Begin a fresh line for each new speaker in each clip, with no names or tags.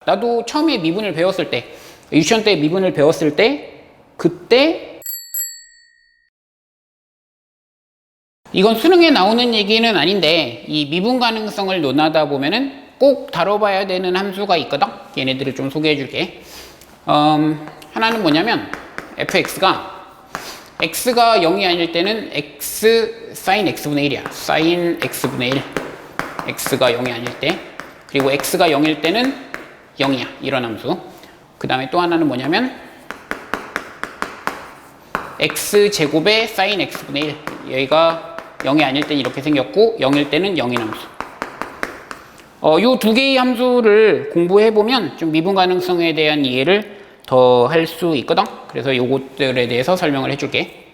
나도 처음에 미분을 배웠을 때, 유치원 때 미분을 배웠을 때, 그때 이건 수능에 나오는 얘기는 아닌데 이 미분 가능성을 논하다 보면은 꼭 다뤄봐야 되는 함수가 있거든. 얘네들을 좀 소개해 줄게. 하나는 뭐냐면 fx가 x가 0이 아닐 때는 x sin x분의 1이야. sin x분의 1. x가 0이 아닐 때. 그리고 x가 0일 때는 0이야. 이런 함수. 그 다음에 또 하나는 뭐냐면 x제곱의 sin x분의 1. 여기가 0이 아닐 때는 이렇게 생겼고 0일 때는 0인 함수. 요 두 개의 함수를 공부해보면 좀 미분 가능성에 대한 이해를 더 할 수 있거든. 그래서 요것들에 대해서 설명을 해줄게.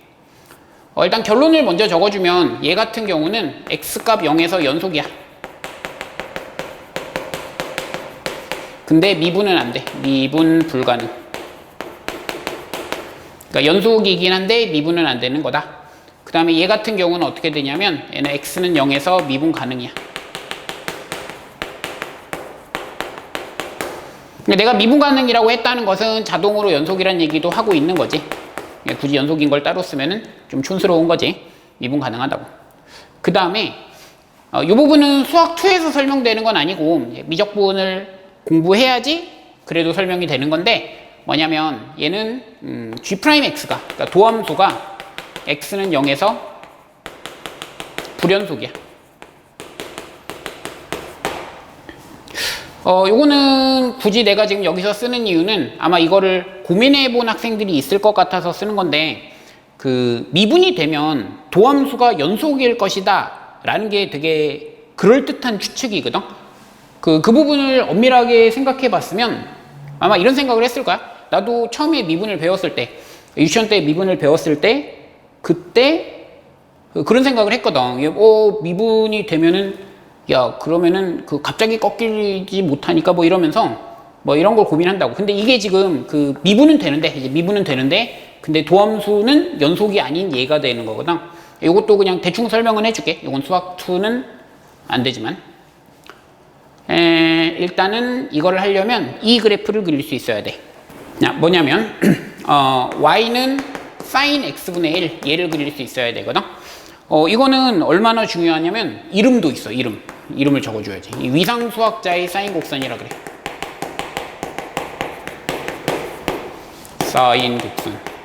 일단 결론을 먼저 적어주면 얘 같은 경우는 x값 0에서 연속이야. 근데 미분은 안 돼. 미분 불가능. 그러니까 연속이긴 한데 미분은 안 되는 거다. 그 다음에 얘 같은 경우는 어떻게 되냐면 얘는 x는 0에서 미분 가능이야. 내가 미분 가능이라고 했다는 것은 자동으로 연속이라는 얘기도 하고 있는 거지. 굳이 연속인 걸 따로 쓰면은 좀 촌스러운 거지. 미분 가능하다고. 그 다음에 이 부분은 수학 2에서 설명되는 건 아니고 미적분을 공부해야지 그래도 설명이 되는 건데 뭐냐면 얘는 G'X가 그러니까 도함수가 X는 0에서 불연속이야. 요거는 굳이 내가 지금 여기서 쓰는 이유는 아마 이거를 고민해 본 학생들이 있을 것 같아서 쓰는 건데 그 미분이 되면 도함수가 연속일 것이다 라는 게 되게 그럴듯한 추측이거든. 그 부분을 엄밀하게 생각해 봤으면 아마 이런 생각을 했을 거야. 나도 처음에 미분을 배웠을 때 유치원 때 미분을 배웠을 때 그때 그런 생각을 했거든. 미분이 되면은 야 그러면은 그 갑자기 꺾이지 못하니까 뭐 이러면서 뭐 이런 걸 고민한다고. 근데 이게 지금 그 미분은 되는데 이제 미분은 되는데 근데 도함수는 연속이 아닌 얘가 되는 거거든. 이것도 그냥 대충 설명은 해줄게. 이건 수학 2는 안 되지만 일단은 이걸 하려면 이 그래프를 그릴 수 있어야 돼. 뭐냐면 y는 sin x분의 1 얘를 그릴 수 있어야 되거든. 이거는 얼마나 중요하냐면 이름도 있어. 이름을 적어줘야지. 이 위상수학자의 사인 곡선이라 그래. 사인 곡선.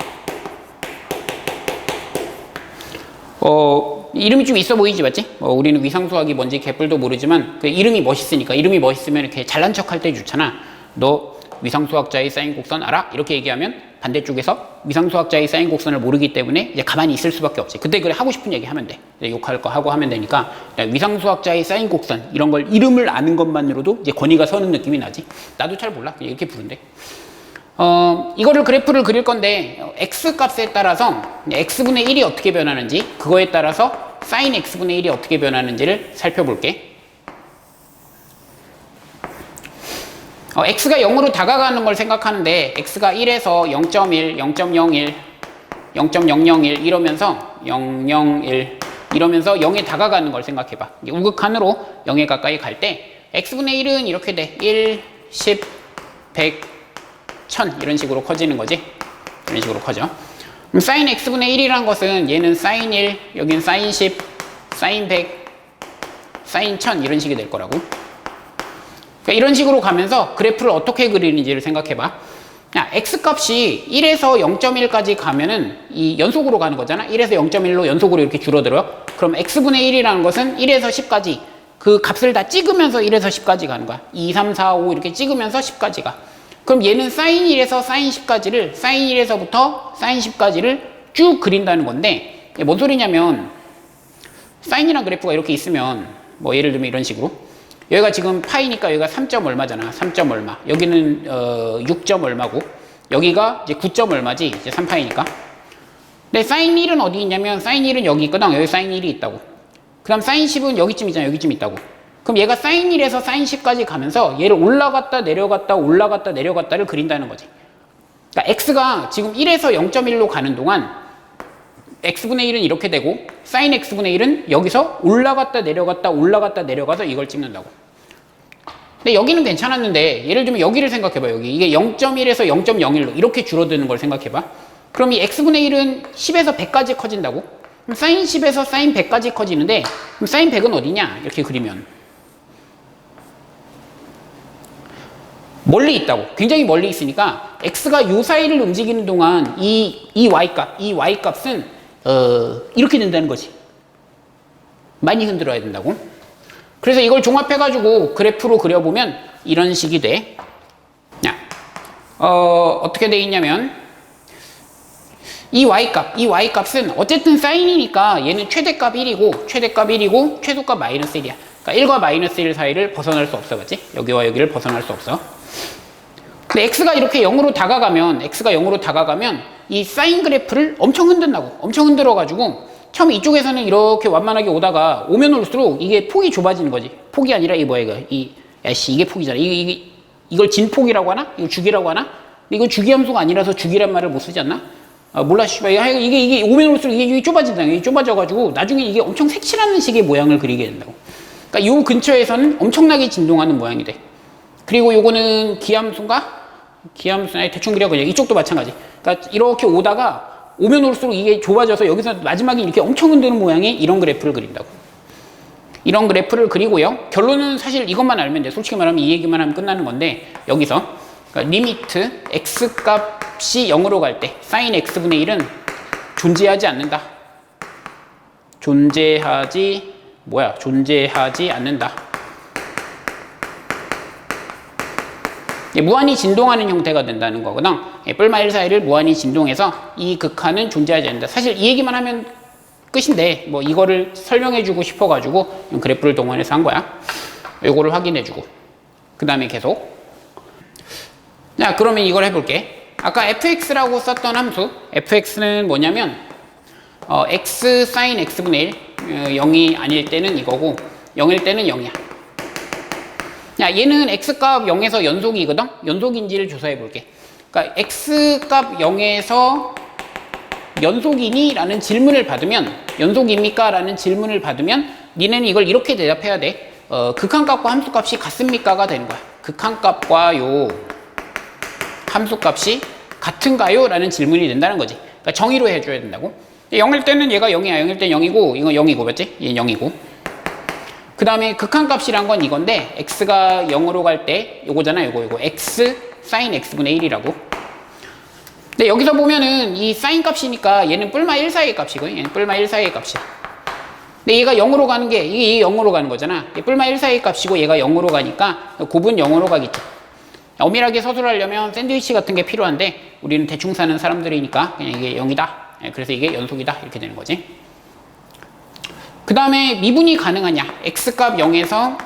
이름이 좀 있어 보이지, 맞지? 우리는 위상수학이 뭔지 개뿔도 모르지만 그 이름이 멋있으니까. 이름이 멋있으면 이렇게 잘난 척할 때 좋잖아. 너 위상수학자의 사인 곡선 알아? 이렇게 얘기하면 반대쪽에서 위상수학자의 사인 곡선을 모르기 때문에 이제 가만히 있을 수밖에 없지. 그때 그래 하고 싶은 얘기 하면 돼. 욕할 거 하고 하면 되니까 위상수학자의 사인 곡선 이런 걸 이름을 아는 것만으로도 이제 권위가 서는 느낌이 나지. 나도 잘 몰라. 그냥 이렇게 부른대. 이거를 그래프를 그릴 건데 x 값에 따라서 x분의 1이 어떻게 변하는지 그거에 따라서 sin x분의 1이 어떻게 변하는지를 살펴볼게. x가 0으로 다가가는 걸 생각하는데 x가 1에서 0.1, 0.01, 0.001 이러면서 001 이러면서 0에 다가가는 걸 생각해봐. 우극한으로 0에 가까이 갈 때 x분의 1은 이렇게 돼. 1, 10, 100, 1000 이런 식으로 커지는 거지. 이런 식으로 커져. 그럼 sin x분의 1이라는 것은 얘는 sin 1, 여긴 sin 10, sin 100, sin 1000 이런 식이 될 거라고. 그러니까 이런 식으로 가면서 그래프를 어떻게 그리는지를 생각해봐. x값이 1에서 0.1까지 가면은 이 연속으로 가는 거잖아. 1에서 0.1로 연속으로 이렇게 줄어들어요. 그럼 x분의 1이라는 것은 1에서 10까지 그 값을 다 찍으면서 1에서 10까지 가는 거야. 2, 3, 4, 5 이렇게 찍으면서 10까지 가. 그럼 얘는 sin 1에서 sin 10까지를 sin 1에서부터 sin 10까지를 쭉 그린다는 건데 이게 뭔 소리냐면 사인이란 그래프가 이렇게 있으면 뭐 예를 들면 이런 식으로 여기가 지금 파이니까 여기가 3점 얼마잖아. 3점 얼마. 여기는 6점 얼마고 여기가 이제 9점 얼마지. 이제 3파이니까. 근데 사인 1은 어디 있냐면 사인 1은 여기 있거든. 여기 사인 1이 있다고. 그 다음 사인 10은 여기쯤 있잖아. 여기쯤 있다고. 그럼 얘가 사인 1에서 사인 10까지 가면서 얘를 올라갔다 내려갔다 올라갔다 내려갔다를 그린다는 거지. 그러니까 x가 지금 1에서 0.1로 가는 동안 x분의 1은 이렇게 되고 sin x분의 1은 여기서 올라갔다 내려갔다 올라갔다 내려가서 이걸 찍는다고. 근데 여기는 괜찮았는데 예를 들면 여기를 생각해봐. 여기 이게 0.1에서 0.01로 이렇게 줄어드는 걸 생각해봐. 그럼 이 x분의 1은 10에서 100까지 커진다고? 그럼 사인 10에서 사인 100까지 커지는데 그럼 사인 100은 어디냐? 이렇게 그리면 멀리 있다고. 굉장히 멀리 있으니까 x가 요 사이를 움직이는 동안 이 y값은 이렇게 된다는 거지. 많이 흔들어야 된다고. 그래서 이걸 종합해가지고 그래프로 그려보면 이런 식이 돼. 야, 어떻게 돼 있냐면 이 y값은 어쨌든 사인이니까 얘는 최대값 1이고 최소값 마이너스 1이야. 그러니까 1과 마이너스 1 사이를 벗어날 수 없어. 맞지? 여기와 여기를 벗어날 수 없어. 근데 x가 이렇게 0으로 다가가면 이 사인 그래프를 엄청 흔든다고. 엄청 흔들어가지고 처음 이쪽에서는 이렇게 완만하게 오면 올수록 이게 폭이 좁아지는 거지. 폭이 아니라 이게 폭이잖아. 이걸 진폭이라고 하나? 이거 주기라고 하나? 근데 이건 주기함수가 아니라서 주기란 말을 못 쓰지 않나? 몰라, 씨발. 이게 오면 올수록 이게 좁아진다. 이게 좁아져가지고 나중에 이게 엄청 색칠하는 식의 모양을 그리게 된다고. 그러니까 요 근처에서는 엄청나게 진동하는 모양이 돼. 그리고 요거는 기함수인가? 기함수나 대충 그려 그냥 이쪽도 마찬가지. 그러니까 이렇게 오면 올수록 이게 좁아져서 여기서 마지막에 이렇게 엄청 흔드는 모양의 이런 그래프를 그린다고. 이런 그래프를 그리고요. 결론은 사실 이것만 알면 돼. 솔직히 말하면 이 얘기만 하면 끝나는 건데 여기서 그러니까 리미트 x 값이 0으로 갈 때 사인 x분의 1은 존재하지 않는다. 존재하지 않는다. 무한히 진동하는 형태가 된다는 거거든. 뿔마 1 사이를 무한히 진동해서 이 극한은 존재하지 않는다. 사실 이 얘기만 하면 끝인데 뭐 이거를 설명해주고 싶어가지고 그래프를 동원해서 한 거야. 요거를 확인해주고 그 다음에 계속. 자, 그러면 이걸 해볼게. 아까 fx라고 썼던 함수 fx는 뭐냐면 x sin x분의 1 0이 아닐 때는 이거고 0일 때는 0이야. 야, 얘는 x값 0에서 연속이거든? 연속인지를 조사해 볼게. 그러니까 x값 0에서 연속이니? 라는 질문을 받으면 연속입니까? 라는 질문을 받으면 니네는 이걸 이렇게 대답해야 돼. 극한값과 함수값이 같습니까?가 되는 거야. 극한값과 요 함수값이 같은가요? 라는 질문이 된다는 거지. 그러니까 정의로 해줘야 된다고. 0일 때는 얘가 0이야. 0일 때 0이고 이건 0이고 맞지? 얘는 0이고. 그 다음에 극한값이란 건 이건데 x가 0으로 갈 때 요거잖아. 요거 x sin x분의 1이라고. 근데 여기서 보면은 이 sin 값이니까 얘는 뿔마 1 사이의 값이고 얘는 뿔마 1 사이의 값이야. 근데 얘가 0으로 가는 게 이게 0으로 가는 거잖아. 뿔마 1 사이의 값이고 얘가 0으로 가니까 곱은 0으로 가겠지. 엄밀하게 서술하려면 샌드위치 같은 게 필요한데 우리는 대충 사는 사람들이니까 그냥 이게 0이다. 그래서 이게 연속이다. 이렇게 되는 거지. 그 다음에 미분이 가능하냐? x값 0에서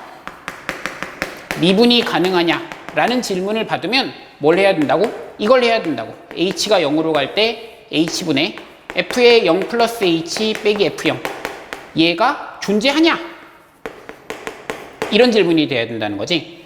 미분이 가능하냐? 라는 질문을 받으면 뭘 해야 된다고? 이걸 해야 된다고. h가 0으로 갈 때 h분의 f의 0 플러스 h 빼기 f0 얘가 존재하냐? 이런 질문이 돼야 된다는 거지.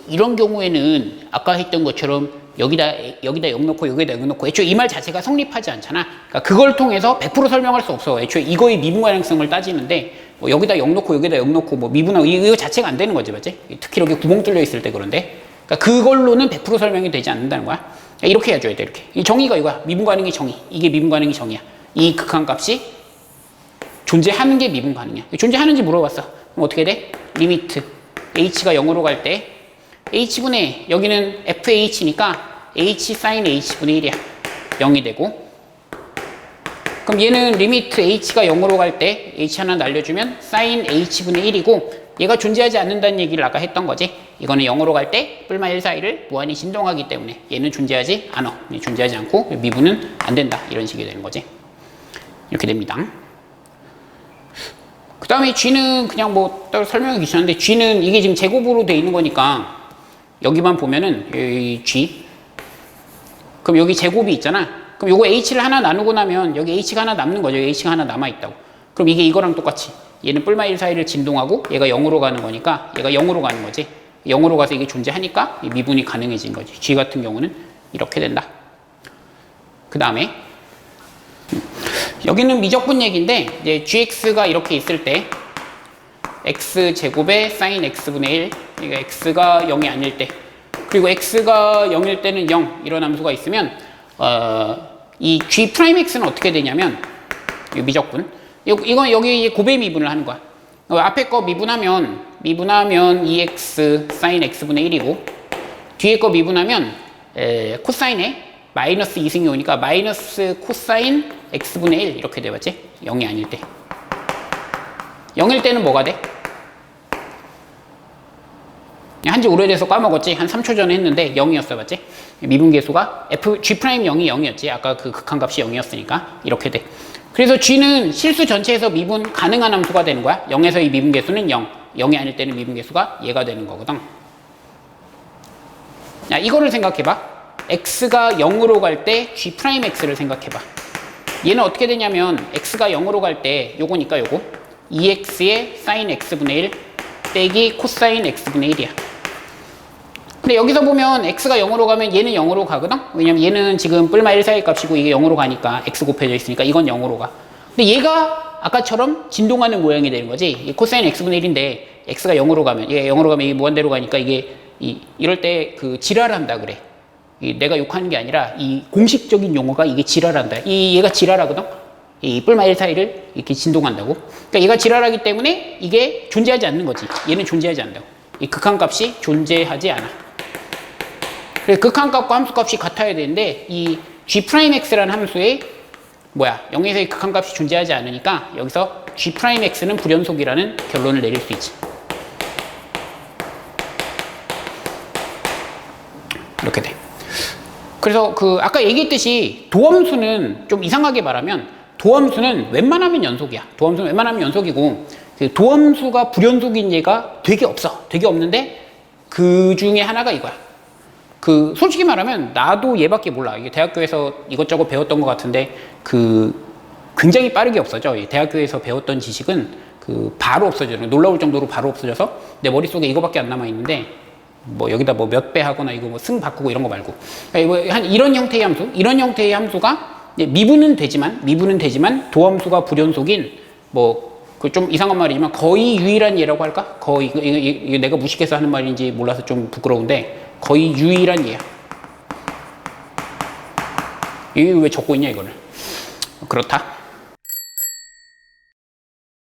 이런 경우에는 아까 했던 것처럼 여기다 0 넣고 여기다 0 넣고 애초에 이 말 자체가 성립하지 않잖아. 그러니까 그걸 통해서 100% 설명할 수 없어. 애초에 이거의 미분 가능성을 따지는데 뭐 여기다 0 넣고 여기다 0 넣고 뭐 미분하고 이거 자체가 안 되는 거지, 맞지? 특히 이렇게 구멍 뚫려 있을 때 그런데. 그러니까 그걸로는 100% 설명이 되지 않는다는 거야. 그러니까 이렇게 해줘야 돼. 이렇게. 이 정의가 이거야. 미분 가능의 정의. 이게 미분 가능의 정의야. 이 극한값이 존재하는 게 미분 가능이야. 존재하는지 물어봤어. 그럼 어떻게 돼? 리미트 h가 0으로 갈 때 h분의 여기는 fh니까 h sin h분의 1이야. 0이 되고 그럼 얘는 리미트 h가 0으로 갈 때 h 하나 날려주면 sin h분의 1이고 얘가 존재하지 않는다는 얘기를 아까 했던 거지. 이거는 0으로 갈 때 뿔마 1 사이를 무한히 진동하기 때문에 얘는 존재하지 않아. 존재하지 않고 미분은 안 된다. 이런 식이 되는 거지. 이렇게 됩니다. 그 다음에 g는 그냥 뭐 따로 설명하기 귀찮은데 g는 이게 지금 제곱으로 돼 있는 거니까 여기만 보면은 이 g 그럼 여기 제곱이 있잖아. 그럼 요거 h를 하나 나누고 나면 여기 h가 하나 남는 거죠. h가 하나 남아있다고. 그럼 이게 이거랑 똑같이 얘는 뿔마 1 사이를 진동하고 얘가 0으로 가는 거니까 얘가 0으로 가는 거지. 0으로 가서 이게 존재하니까 미분이 가능해진 거지. g 같은 경우는 이렇게 된다. 그 다음에 여기는 미적분 얘기인데 이제 gx가 이렇게 있을 때 x제곱에 sin x분의 1 그러니까 x가 0이 아닐 때, 그리고 x가 0일 때는 0 이런 함수가 있으면 이 g'x는 어떻게 되냐면 이 미적분, 이건 여기 곱의 미분을 하는 거야. 앞에 거 미분하면 2x sin x분의 1이고 뒤에 거 미분하면 코사인에 마이너스 2승이 오니까 마이너스 코사인 x분의 1 이렇게 돼봤지? 0이 아닐 때. 0일 때는 뭐가 돼? 한지 오래돼서 까먹었지? 한 3초 전에 했는데 0이었어, 맞지? 미분계수가 g'0이 0이었지. 아까 그 극한값이 0이었으니까 이렇게 돼. 그래서 g는 실수 전체에서 미분 가능한 함수가 되는 거야. 0에서 이 미분계수는 0, 0이 아닐 때는 미분계수가 얘가 되는 거거든. 야, 이거를 생각해봐. x가 0으로 갈 때 g'x를 생각해봐. 얘는 어떻게 되냐면 x가 0으로 갈 때 요거니까 요거 2x의 sin x분의 1 빼기 코사인 x분의 1이야. 근데 여기서 보면 x가 0으로 가면 얘는 0으로 가거든? 왜냐면 얘는 지금 뿔마 1 사이 값이고 이게 0으로 가니까 x 곱해져 있으니까 이건 0으로 가. 근데 얘가 아까처럼 진동하는 모양이 되는 거지. 코사인 x분의 1인데 x가 0으로 가면, 얘가 0으로 가면 이게 무한대로 가니까 이게 이럴 때 그 지랄한다 그래. 내가 욕하는 게 아니라 이 공식적인 용어가 이게 지랄한다. 얘가 지랄하거든? 이 뿔마 1 사이를 이렇게 진동한다고. 그러니까 얘가 지랄하기 때문에 이게 존재하지 않는 거지. 얘는 존재하지 않는다고. 이 극한값이 존재하지 않아. 그래서 극한값과 함수값이 같아야 되는데 이 g'x라는 함수에 0에서의 극한값이 존재하지 않으니까 여기서 g'x는 불연속이라는 결론을 내릴 수 있지. 이렇게 돼. 그래서 아까 얘기했듯이 도함수는 좀 이상하게 말하면 도함수는 웬만하면 연속이야. 도함수는 웬만하면 연속이고 도함수가 불연속인 예가 되게 없어. 되게 없는데 그 중에 하나가 이거야. 솔직히 말하면 나도 얘밖에 몰라. 이게 대학교에서 이것저것 배웠던 것 같은데 굉장히 빠르게 없어져. 대학교에서 배웠던 지식은 바로 없어져. 놀라울 정도로 바로 없어져서 내 머릿속에 이거밖에 안 남아 있는데 여기다 몇 배 하거나 이거 승 바꾸고 이런 거 말고. 그러니까 이런 형태의 함수, 이런 형태의 함수가 미분은 되지만 도함수가 불연속인 좀 이상한 말이지만 거의 유일한 예라고 할까? 거의 이게 내가 무식해서 하는 말인지 몰라서 좀 부끄러운데 거의 유일한 예야. 이게 왜 적고 있냐 이거를. 그렇다.